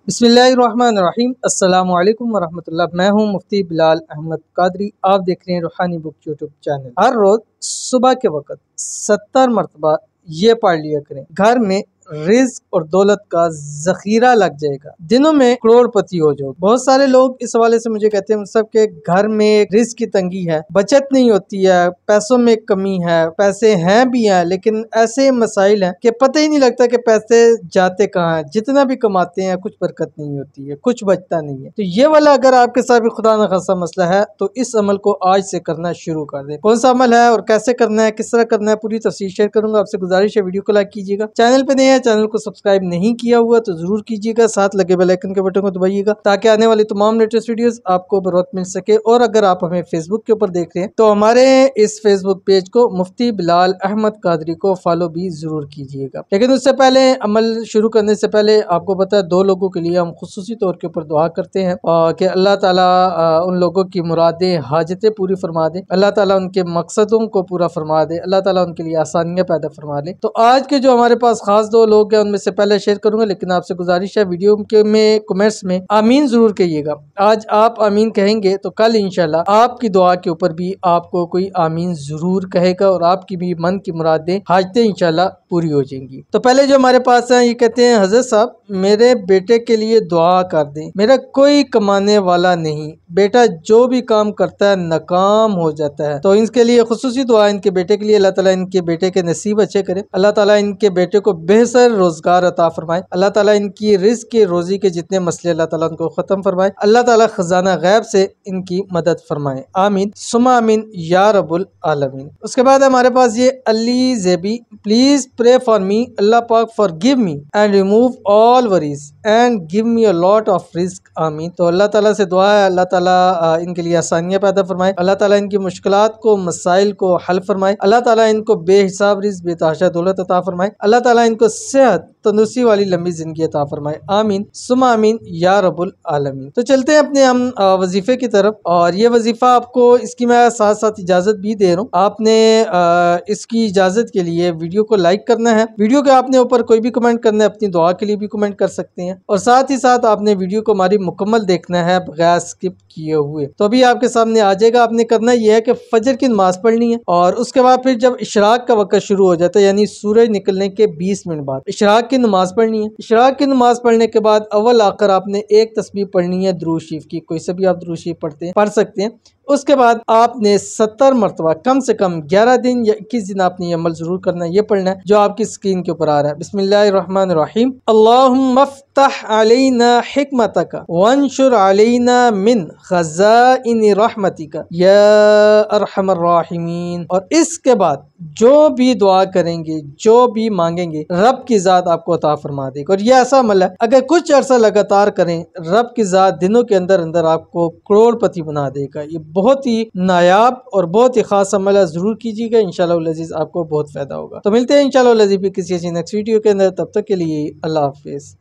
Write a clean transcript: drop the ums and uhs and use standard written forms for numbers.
بسم اللہ الرحمن الرحیم۔ السلام علیکم ورحمۃ اللہ۔ میں ہوں مفتی بلال احمد قادری۔ آپ دیکھ رہے ہیں روحانی بک یوٹیوب چینل۔ ہر روز صبح کے وقت 70 مرتبہ یہ پڑھ لیا کریں، گھر میں رزق اور دولت کا ذخیرہ لگ جائے گا، دنوں میں کروڑ پتی ہو جاؤ۔ بہت سارے لوگ اس حوالے سے مجھے کہتے ہیں سب کے گھر میں رزق کی تنگی ہے، بچت نہیں ہوتی ہے، پیسوں میں کمی ہے، پیسے ہیں بھی ہیں لیکن ایسے مسائل ہیں کہ پتہ ہی نہیں لگتا کہ پیسے جاتے کہاں ہیں، جتنا بھی کماتے ہیں کچھ برکت نہیں ہوتی ہے، کچھ بچتا نہیں ہے۔ تو یہ والا اگر آپ کے ساتھ بھی خدا نخواستہ مسئلہ ہے تو اس عمل کو آج سے کرنا شروع کر دیں۔ کون سا عمل ہے اور کیسے کرنا ہے، کس طرح کرنا ہے، پوری تفصیل شیئر کروں گا۔ آپ سے گزارش ہے ویڈیو کو لائک کیجیے گا، چینل پہ نئے ہیں چینل کو سبسکرائب نہیں کیا ہوا تو ضرور کیجیے گا، ساتھ لگے بیل آئیکن کے بٹن کو دبائیے گا تاکہ آنے والی تمام لیٹسٹ ویڈیوز آپ کو بر وقت مل سکے۔ اور اگر آپ ہمیں فیس بک کے اوپر دیکھ رہے ہیں تو ہمارے اس فیس بک پیج کو مفتی بلال احمد قادری کو فالو بھی ضرور کیجیے گا۔ لیکن اس سے پہلے عمل شروع کرنے سے پہلے آپ کو پتا ہے دو لوگوں کے لیے ہم خصوصی طور کے اوپر دعا کرتے ہیں کہ اللہ تعالیٰ ان لوگوں کی مرادیں حاجتیں پوری فرما دے، اللہ تعالیٰ ان کے مقصدوں کو پورا فرما دے، اللہ تعالیٰ ان کے لیے آسانیاں پیدا فرما دے۔ تو آج کے جو ہمارے پاس خاص دو لوگ ہیں ان میں سے پہلے شیئر کروں گا، لیکن آپ سے گزارش ہے ویڈیو کے میں کمنٹس میں آمین ضرور کہیے گا۔ آج آپ آمین کہیں گے تو کل انشاءاللہ آپ کی دعا کے اوپر بھی آپ کو کوئی آمین ضرور کہے گا اور آپ کی بھی من کی مرادیں حاجتیں انشاءاللہ پوری ہو جائیں گی۔ تو پہلے جو ہمارے پاس ہیں یہ کہتے ہیں حضرت صاحب میرے بیٹے کے لیے دعا کر دیں، میرا کوئی کمانے والا نہیں، بیٹا جو بھی کام کرتا ہے ناکام ہو جاتا ہے، تو ان کے لیے خصوصی دعا ان کے بیٹے کے لیے، اللہ تعالیٰ ان کے بیٹے کے نصیب اچھے کرے، اللہ تعالیٰ ان کے بیٹے کو بہتر روزگار عطا فرمائے، اللہ تعالیٰ ان کی رزق کے روزی کے جتنے مسئلے اللہ تعالیٰ ان کو ختم فرمائے، اللہ تعالیٰ خزانہ غیب سے ان کی مدد فرمائے، آمین ثم آمین یا رب العالمین۔ اس کے بعد ہمارے پاس یہ Ali Zebi, please pray for me, اللہ پاک forgive me and remove all worries and give me a lot of risk، آمین۔ تو اللہ تعالیٰ سے دعا ہے اللہ تعالیٰ ان کے لیے آسانیاں پیدا فرمائے، اللہ تعالیٰ ان کی مشکلات کو مسائل کو حل فرمائے، اللہ تعالیٰ ان کو بے حساب رزق بے تحاشا دولت عطا فرمائے، اللہ تعالیٰ ان کو صحت تندرستی والی لمبی زندگی عطا فرمائے، آمین ثم آمین یا رب العالمین۔ تو چلتے ہیں اپنے ہم وظیفے کی طرف، اور یہ وظیفہ آپ کو اس کی میں ساتھ ساتھ اجازت بھی دے رہا ہوں، آپ نے اس کی اجازت کے لیے ویڈیو کو لائک کرنا ہے، ویڈیو کے آپ نے اوپر کوئی بھی کمنٹ کرنا ہے، اپنی دعا کے لیے بھی کمنٹ کر سکتے ہیں، اور ساتھ ہی ساتھ آپ نے ویڈیو کو ہماری مکمل دیکھنا ہے بغیر سکپ کیے ہوئے۔ تو ابھی آپ کے سامنے آ جائے گا، آپ نے کرنا یہ ہے کہ فجر کی نماز پڑھنی ہے، اور اس کے بعد پھر جب اشراق کا وقت شروع ہو جاتا ہے یعنی سورج نکلنے کے 20 منٹ بعد اشراق کی نماز پڑھنی ہے۔ اشراق کی نماز پڑھنے کے بعد اول آخر آپ نے ایک تسبیح پڑھنی ہے درود شریف کی، کوئی سے بھی آپ درود شریف پڑھ سکتے ہیں۔ اس کے بعد آپ نے 70 مرتبہ کم سے کم 11 دن یا 21 دن آپ نے یہ عمل ضرور کرنا ہے، یہ پڑھنا ہے جو آپ کی اسکرین کے اوپر آ رہا ہے۔ بسم اللہ الرحمن الرحیم، اللہم افتح علینا حکمتک وانشر علینا من خزائن رحمتک یا ارحم الراحمین۔ اور اس کے بعد جو بھی دعا کریں گے، جو بھی مانگیں گے، رب کی ذات آپ کو عطا فرما دے گا۔ اور یہ ایسا عمل ہے اگر کچھ عرصہ لگاتار کریں، رب کی ذات دنوں کے اندر اندر آپ کو کروڑ پتی بنا دے گا۔ یہ بہت ہی نایاب اور بہت ہی خاص عمل ہے، ضرور کیجیے گا، انشاءاللہ العزیز آپ کو بہت فائدہ ہوگا۔ تو ملتے ہیں انشاءاللہ العزیز کسی ایسی نیکسٹ ویڈیو کے اندر، تب تک کے لیے اللہ حافظ۔